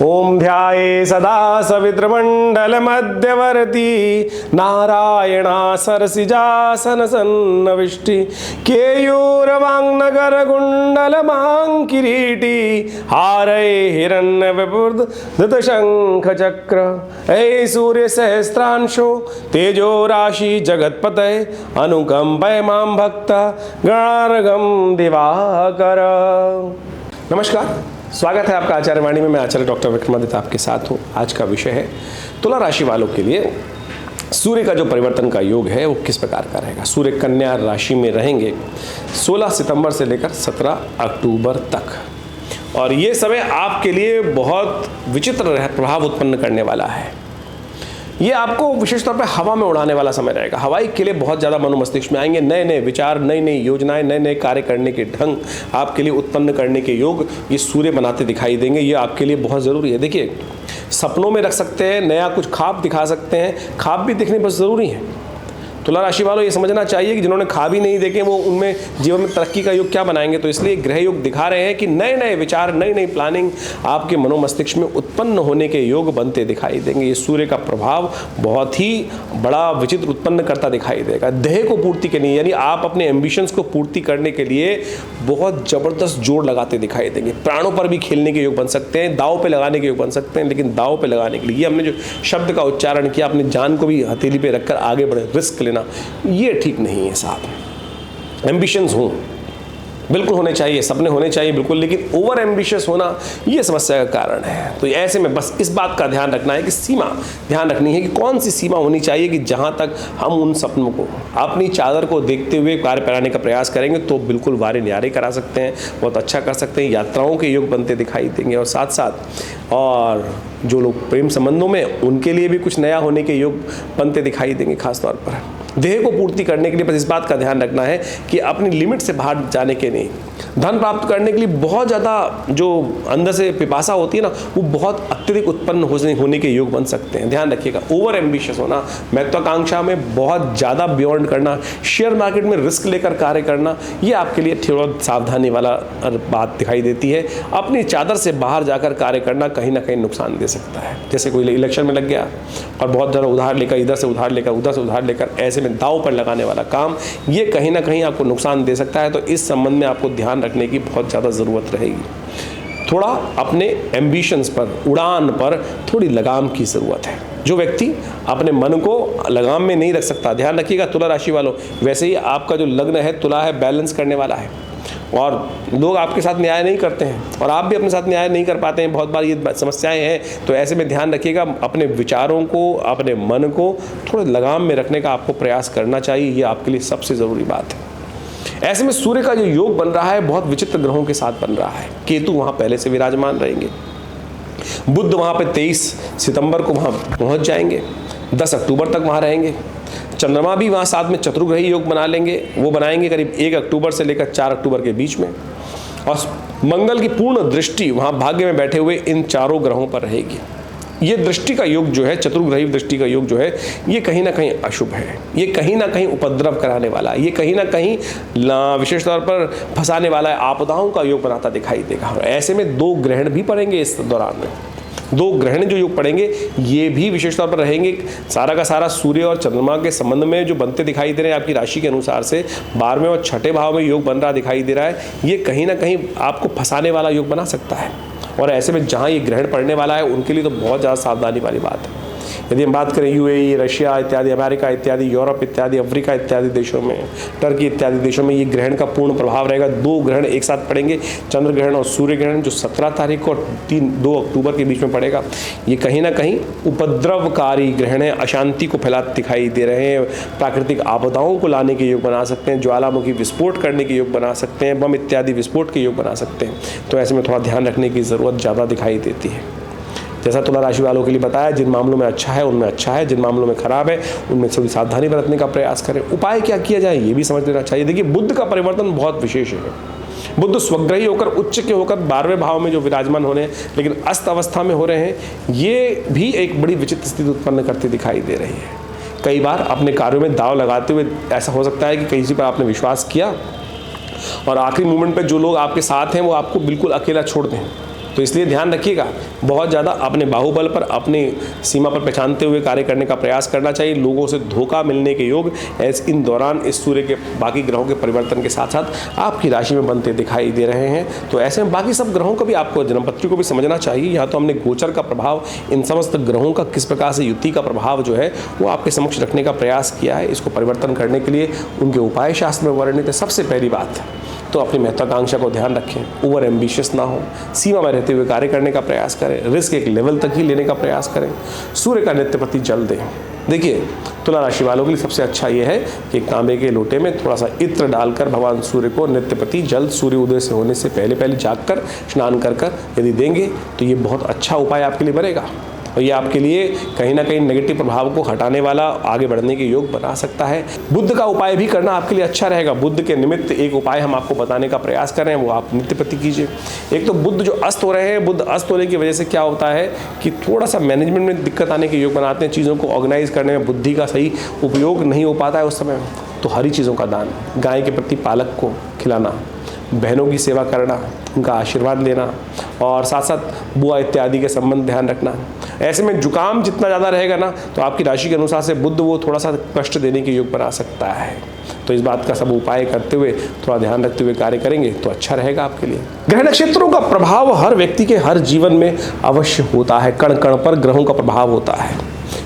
ओम ध्याये सदा सवितृमण्डलमध्यवर्ती नारायणा सरसिजासन सन्नविष्टि केयूरवाङ्नगरकुण्डलमाङ्किरीटी हारये हिरण्यविपुर्धृतशङ्खचक्र हे सूर्यसहस्रांशो तेजो राशि जगत्पतये अनुकंपय मां भक्त गणार्घं दिवाकर। नमस्कार, स्वागत है आपका आचार्य वाणी में। मैं आचार्य डॉक्टर विक्रमादित्य आपके साथ हूँ। आज का विषय है तुला राशि वालों के लिए सूर्य का जो परिवर्तन का योग है वो किस प्रकार का रहेगा। सूर्य कन्या राशि में रहेंगे 16 सितंबर से लेकर 17 अक्टूबर तक, और ये समय आपके लिए बहुत विचित्र प्रभाव उत्पन्न करने वाला है। ये आपको विशेष तौर पर हवा में उड़ाने वाला समय रहेगा। हवाई के लिए बहुत ज़्यादा मस्तिष्क में आएंगे, नए नए विचार, नई नई योजनाएं, नए नए कार्य करने के ढंग आपके लिए उत्पन्न करने के योग ये सूर्य बनाते दिखाई देंगे। ये आपके लिए बहुत ज़रूरी है। देखिए, सपनों में रख सकते हैं, नया कुछ ख्वाब दिखा सकते हैं, ख्वाब भी दिखने बहुत ज़रूरी है। तुला राशि वालों ये समझना चाहिए कि जिन्होंने ख्वाब ही नहीं देखे वो उनमें जीवन में तरक्की का योग क्या बनाएंगे। तो इसलिए ग्रह योग दिखा रहे हैं कि नए नए विचार, नई नई प्लानिंग आपके मनोमस्तिष्क में उत्पन्न होने के योग बनते दिखाई देंगे। ये सूर्य का प्रभाव बहुत ही बड़ा विचित्र उत्पन्न करता दिखाई देगा। देह को पूर्ति करनी, यानी आप अपने एम्बिशंस को पूर्ति करने के लिए बहुत ज़बरदस्त जोर लगाते दिखाई देंगे। प्राणों पर भी खेलने के योग बन सकते हैं, दाव पे लगाने के योग बन सकते हैं। लेकिन दाव पे लगाने के लिए हमने जो शब्द का उच्चारण किया, अपनी जान को भी हथेली पे रखकर आगे बढ़े, रिस्क लेना, ये ठीक नहीं है साहब। एम्बिशंस हों, बिल्कुल होने चाहिए, सपने होने चाहिए बिल्कुल, लेकिन ओवर एम्बिशियस होना ये समस्या का कारण है। तो ऐसे में बस इस बात का ध्यान रखना है कि सीमा ध्यान रखनी है कि कौन सी सीमा होनी चाहिए कि जहाँ तक हम उन सपनों को, अपनी चादर को देखते हुए कार्य कराने का प्रयास करेंगे तो बिल्कुल वारे न्यारे करा सकते हैं, बहुत अच्छा कर सकते हैं। यात्राओं के योग बनते दिखाई देंगे, और साथ साथ और जो लोग प्रेम संबंधों में, उनके लिए भी कुछ नया होने के योग बनते दिखाई देंगे। खासतौर पर देह को पूर्ति करने के लिए बस इस बात का ध्यान रखना है कि अपनी लिमिट से बाहर जाने के नहीं। धन प्राप्त करने के लिए बहुत ज़्यादा जो अंदर से पिपासा होती है ना, वो बहुत अत्यधिक उत्पन्न होने के योग बन सकते हैं। ध्यान रखिएगा, ओवर एम्बिशियस होना, महत्वाकांक्षा में बहुत ज़्यादा बियॉन्ड करना, शेयर मार्केट में रिस्क लेकर कार्य करना, ये आपके लिए थोड़ा सावधानी वाला बात दिखाई देती है। अपनी चादर से बाहर जाकर कार्य करना कहीं ना कहीं नुकसान दे सकता है। जैसे कोई इलेक्शन में लग गया और बहुत ज़्यादा उधार लेकर, इधर से उधार लेकर, उधर से उधार लेकर, ऐसे में दाव पर लगाने वाला काम, ये कहीं ना कहीं आपको नुकसान दे सकता है। तो इस संबंध में आपको ध्यान रखने की बहुत ज़्यादा ज़रूरत रहेगी। थोड़ा अपने एम्बिशंस पर, उड़ान पर थोड़ी लगाम की ज़रूरत है। जो व्यक्ति अपने मन को लगाम में नहीं रख सकता, ध्यान रखिएगा तुला राशि वालों, वैसे ही आपका जो लग्न है तुला है, बैलेंस करने वाला है, और लोग आपके साथ न्याय नहीं करते हैं और आप भी अपने साथ न्याय नहीं कर पाते हैं। बहुत बार ये समस्याएं हैं। तो ऐसे में ध्यान रखिएगा, अपने विचारों को, अपने मन को थोड़े लगाम में रखने का आपको प्रयास करना चाहिए। ये आपके लिए सबसे ज़रूरी बात है। ऐसे में सूर्य का जो योग बन रहा है बहुत विचित्र ग्रहों के साथ बन रहा है। केतु वहाँ पहले से विराजमान रहेंगे, बुध वहाँ पे 23 सितंबर को वहाँ पहुँच जाएंगे, 10 अक्टूबर तक वहाँ रहेंगे। चंद्रमा भी वहाँ साथ में चतुर्ग्रही योग बना लेंगे, वो बनाएंगे करीब 1 अक्टूबर से लेकर 4 अक्टूबर के बीच में। और मंगल की पूर्ण दृष्टि वहाँ भाग्य में बैठे हुए इन चारों ग्रहों पर रहेगी। ये दृष्टि का योग जो है, चतुर्ग्रही दृष्टि का योग जो है, ये कहीं ना कहीं अशुभ है। ये कहीं ना कहीं उपद्रव कराने वाला है, ये कहीं ना कहीं विशेष तौर पर फंसाने वाला है, आपदाओं का योग बनाता दिखाई देगा। ऐसे में 2 ग्रहण भी पड़ेंगे इस दौरान में। 2 ग्रहण जो योग पड़ेंगे ये भी विशेष तौर पर रहेंगे। सारा का सारा सूर्य और चंद्रमा के संबंध में जो बनते दिखाई दे रहे हैं आपकी राशि के अनुसार से 12वें और 6ठे भाव में योग बन रहा दिखाई दे रहा है। ये कहीं ना कहीं आपको फंसाने वाला योग बना सकता है, और ऐसे में जहाँ ये ग्रहण पड़ने वाला है उनके लिए तो बहुत ज़्यादा सावधानी वाली बात है। यदि हम बात करें यूएई, रशिया इत्यादि, अमेरिका इत्यादि, यूरोप इत्यादि, अफ्रीका इत्यादि देशों में, टर्की इत्यादि देशों में ये ग्रहण का पूर्ण प्रभाव रहेगा। 2 ग्रहण एक साथ पड़ेंगे, चंद्र ग्रहण और सूर्य ग्रहण, जो 17 तारीख को और 2 अक्टूबर के बीच में पड़ेगा। ये कहीं ना कहीं उपद्रवकारी ग्रहण है, अशांति को फैलाते दिखाई दे रहे हैं, प्राकृतिक आपदाओं को लाने के योग बना सकते हैं, ज्वालामुखी विस्फोट करने के योग बना सकते हैं, बम इत्यादि विस्फोट के योग बना सकते हैं। तो ऐसे में थोड़ा ध्यान रखने की ज़रूरत ज़्यादा दिखाई देती है। जैसा तुला राशि वालों के लिए बताया, जिन मामलों में अच्छा है उनमें अच्छा है, जिन मामलों में खराब है उनमें थोड़ी सावधानी बरतने का प्रयास करें। उपाय क्या किया जाए ये भी समझ लेना चाहिए। देखिए, बुध का परिवर्तन बहुत विशेष है। बुध स्वग्रही होकर, उच्च के होकर 12वें भाव में जो विराजमान होने, लेकिन अस्त अवस्था में हो रहे हैं, ये भी एक बड़ी विचित्र स्थिति उत्पन्न करती दिखाई दे रही है। कई बार अपने कार्यों में दाव लगाते हुए ऐसा हो सकता है कि किसी पर आपने विश्वास किया और आखिरी मोमेंट पे जो लोग आपके साथ हैं वो आपको बिल्कुल अकेला छोड़ दें। तो इसलिए ध्यान रखिएगा, बहुत ज़्यादा अपने बाहुबल पर, अपनी सीमा पर पहचानते हुए कार्य करने का प्रयास करना चाहिए। लोगों से धोखा मिलने के योग इन दौरान इस सूर्य के बाकी ग्रहों के परिवर्तन के साथ साथ आपकी राशि में बनते दिखाई दे रहे हैं। तो ऐसे में बाकी सब ग्रहों को भी, आपको जन्मपत्री को भी समझना चाहिए। यहाँ तो हमने गोचर का प्रभाव, इन समस्त ग्रहों का किस प्रकार से युति का प्रभाव जो है वो आपके समक्ष रखने का प्रयास किया है। इसको परिवर्तन करने के लिए उनके उपाय शास्त्र में वर्णित है। सबसे पहली बात तो अपनी महत्वाकांक्षा को ध्यान रखें, ओवर एम्बिशियस ना हो, सीमा में रहते हुए कार्य करने का प्रयास करें, रिस्क एक लेवल तक ही लेने का प्रयास करें, सूर्य का नित्य प्रति जल दें। देखिए, तुला राशि वालों के लिए सबसे अच्छा ये है कि तांबे के लोटे में थोड़ा सा इत्र डालकर भगवान सूर्य को नित्य प्रति जल सूर्य उदय से होने से पहले पहले जागकर स्नान कर यदि देंगे तो ये बहुत अच्छा उपाय आपके लिए बनेगा और ये आपके लिए कहीं ना कहीं नेगेटिव प्रभाव को हटाने वाला, आगे बढ़ने के योग बना सकता है। बुद्ध का उपाय भी करना आपके लिए अच्छा रहेगा। बुद्ध के निमित्त एक उपाय हम आपको बताने का प्रयास कर रहे हैं, वो आप नित्य प्रति कीजिए। एक तो बुद्ध जो अस्त हो रहे हैं, बुद्ध अस्त होने की वजह से क्या होता है कि थोड़ा सा मैनेजमेंट में दिक्कत आने के योग बनाते हैं, चीज़ों को ऑर्गेनाइज करने में बुद्धि का सही उपयोग नहीं हो पाता है उस समय। तो हरी चीज़ों का दान, गाय के प्रति पालक को खिलाना, बहनों की सेवा करना, उनका आशीर्वाद लेना और साथ साथ बुआ इत्यादि के संबंध ध्यान रखना। ऐसे में जुकाम जितना ज़्यादा रहेगा ना तो आपकी राशि के अनुसार से बुद्ध वो थोड़ा सा कष्ट देने के योग बना सकता है। तो इस बात का सब उपाय करते हुए, थोड़ा ध्यान रखते हुए कार्य करेंगे तो अच्छा रहेगा आपके लिए। ग्रह नक्षत्रों का प्रभाव हर व्यक्ति के हर जीवन में अवश्य होता है। कण कण पर ग्रहों का प्रभाव होता है।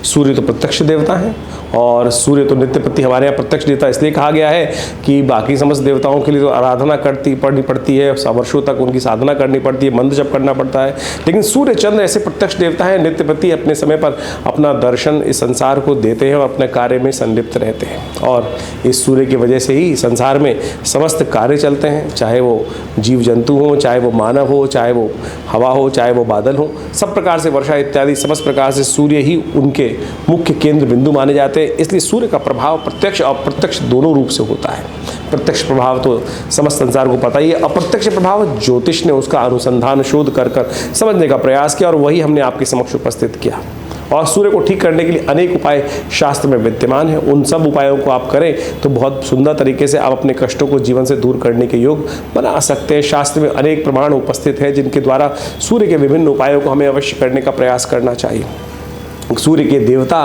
सूर्य तो प्रत्यक्ष देवता है और सूर्य तो नित्य प्रति हमारे यहाँ प्रत्यक्ष देवता इसलिए कहा गया है कि बाकी समस्त देवताओं के लिए तो आराधना पड़नी पड़ती है, वर्षों तक उनकी साधना करनी पड़ती है, मंत्र जप करना पड़ता है। लेकिन सूर्य चंद्र ऐसे प्रत्यक्ष देवता हैं, नित्य प्रति अपने समय पर अपना दर्शन इस संसार को देते हैं और अपने कार्य में संलिप्त रहते हैं। और इस सूर्य की वजह से ही संसार में समस्त कार्य चलते हैं, चाहे वो जीव जंतु हो, चाहे वो मानव हो, चाहे वो हवा हो, चाहे वो बादल हो, सब प्रकार से वर्षा इत्यादि समस्त प्रकार से सूर्य ही उनके मुख्य केंद्र बिंदु माने जाते हैं। इसलिए सूर्य का प्रभाव प्रत्यक्ष और अप्रत्यक्ष दोनों रूप से होता है। प्रत्यक्ष प्रभाव तो समस्त संसार को पता ही है, अप्रत्यक्ष प्रभाव ज्योतिष ने उसका अनुसंधान शोध कर समझने का प्रयास किया और वही हमने आपके समक्ष उपस्थित किया। और सूर्य को ठीक करने के लिए अनेक उपाय शास्त्र में विद्यमान है। उन सब उपायों को आप करें तो बहुत सुंदर तरीके से आप अपने कष्टों को जीवन से दूर करने के योग बना सकते हैं। शास्त्र में अनेक प्रमाण उपस्थित है जिनके द्वारा सूर्य के विभिन्न उपायों को हमें अवश्य करने का प्रयास करना चाहिए। सूर्य के देवता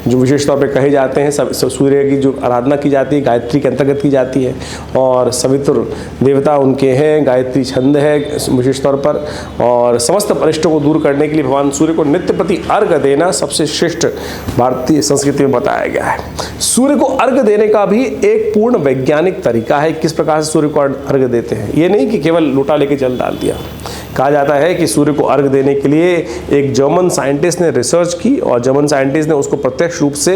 जो विशेष तौर पे कहे जाते हैं, सूर्य की जो आराधना की जाती है गायत्री के अंतर्गत की जाती है और सवितुर देवता उनके हैं, गायत्री छंद है विशेष तौर पर। और समस्त अनिष्टों को दूर करने के लिए भगवान सूर्य को नित्य प्रति अर्घ देना सबसे श्रेष्ठ भारतीय संस्कृति में बताया गया है। सूर्य को अर्घ देने का भी एक पूर्ण वैज्ञानिक तरीका है। किस प्रकार से सूर्य को अर्घ देते हैं, ये नहीं कि केवल लोटा लेके जल डाल दिया। कहा जाता है कि सूर्य को अर्घ देने के लिए एक जर्मन साइंटिस्ट ने रिसर्च की और जर्मन साइंटिस्ट ने उसको प्रत्यक्ष रूप से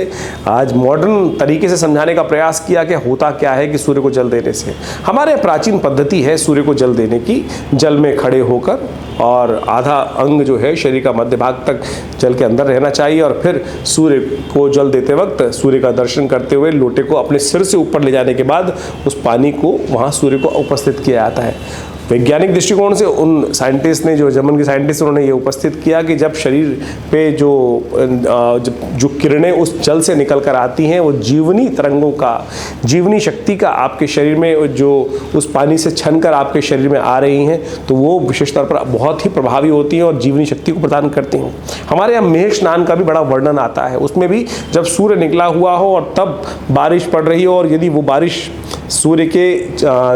आज मॉडर्न तरीके से समझाने का प्रयास किया कि होता क्या है कि सूर्य को जल देने से। हमारे प्राचीन पद्धति है सूर्य को जल देने की, जल में खड़े होकर और आधा अंग जो है शरीर का मध्य भाग तक जल के अंदर रहना चाहिए और फिर सूर्य को जल देते वक्त सूर्य का दर्शन करते हुए लोटे को अपने सिर से ऊपर ले जाने के बाद उस पानी को वहाँ सूर्य को उपस्थित किया जाता है। वैज्ञानिक दृष्टिकोण से उन साइंटिस्ट ने, जो जर्मन के साइंटिस्ट उन्होंने ये उपस्थित किया कि जब शरीर पे जो किरणें उस जल से निकल कर आती हैं वो जीवनी तरंगों का, जीवनी शक्ति का आपके शरीर में जो उस पानी से छन कर आपके शरीर में आ रही हैं तो वो विशेष तौर पर बहुत ही प्रभावी होती हैं और जीवनी शक्ति को प्रदान करती हैं। हमारे यहाँ मेघ स्नान का भी बड़ा वर्णन आता है। उसमें भी जब सूर्य निकला हुआ हो और तब बारिश पड़ रही हो और यदि वो बारिश सूर्य के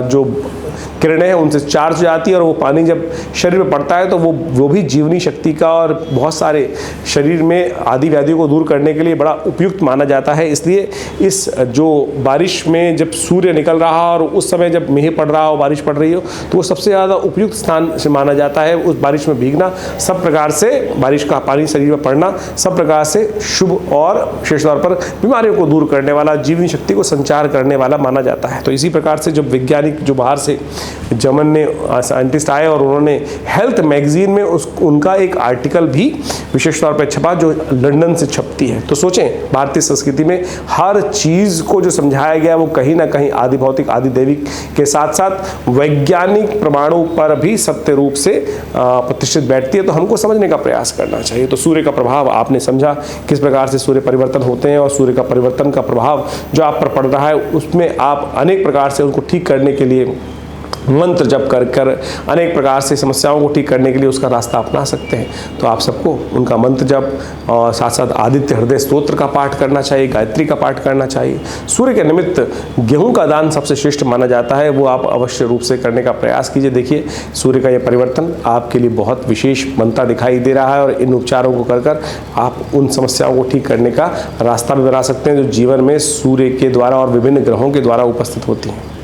जो किरणें हैं उनसे चार्ज हो जाती है और वो पानी जब शरीर में पड़ता है तो वो भी जीवनी शक्ति का और बहुत सारे शरीर में आदि व्याधियों को दूर करने के लिए बड़ा उपयुक्त माना जाता है। इसलिए इस जो बारिश में जब सूर्य निकल रहा और उस समय जब मेघ पड़ रहा हो, बारिश पड़ रही हो, तो वो सबसे ज़्यादा उपयुक्त स्थान से माना जाता है। उस बारिश में भीगना सब प्रकार से, बारिश का पानी शरीर में पड़ना सब प्रकार से शुभ और विशेष तौर पर बीमारियों को दूर करने वाला, जीवनी शक्ति को संचार करने वाला माना जाता है। तो इसी प्रकार से जब वैज्ञानिक जो बाहर से जर्मन ने साइंटिस्ट आए और उन्होंने हेल्थ मैगजीन में उनका एक आर्टिकल भी विशेष तौर पर छपा जो लंदन से छपती है। तो सोचें, भारतीय संस्कृति में हर चीज़ को जो समझाया गया वो कहीं ना कहीं आदि भौतिक आदि दैविक के साथ साथ वैज्ञानिक प्रमाणों पर भी सत्य रूप से प्रतिष्ठित बैठती है। तो हमको समझने का प्रयास करना चाहिए। तो सूर्य का प्रभाव आपने समझा, किस प्रकार से सूर्य परिवर्तन होते हैं और सूर्य का परिवर्तन का प्रभाव जो आप पर पड़ रहा है उसमें आप अनेक प्रकार से उनको ठीक करने के लिए मंत्र जप कर कर अनेक प्रकार से समस्याओं को ठीक करने के लिए उसका रास्ता अपना सकते हैं। तो आप सबको उनका मंत्र जप और साथ साथ आदित्य हृदय स्तोत्र का पाठ करना चाहिए, गायत्री का पाठ करना चाहिए। सूर्य के निमित्त गेहूं का दान सबसे श्रेष्ठ माना जाता है, वो आप अवश्य रूप से करने का प्रयास कीजिए। देखिए सूर्य का यह परिवर्तन आपके लिए बहुत विशेष बनता दिखाई दे रहा है और इन उपचारों को कर कर आप उन समस्याओं को ठीक करने का रास्ता भी बना सकते हैं जो जीवन में सूर्य के द्वारा और विभिन्न ग्रहों के द्वारा उपस्थित होती हैं।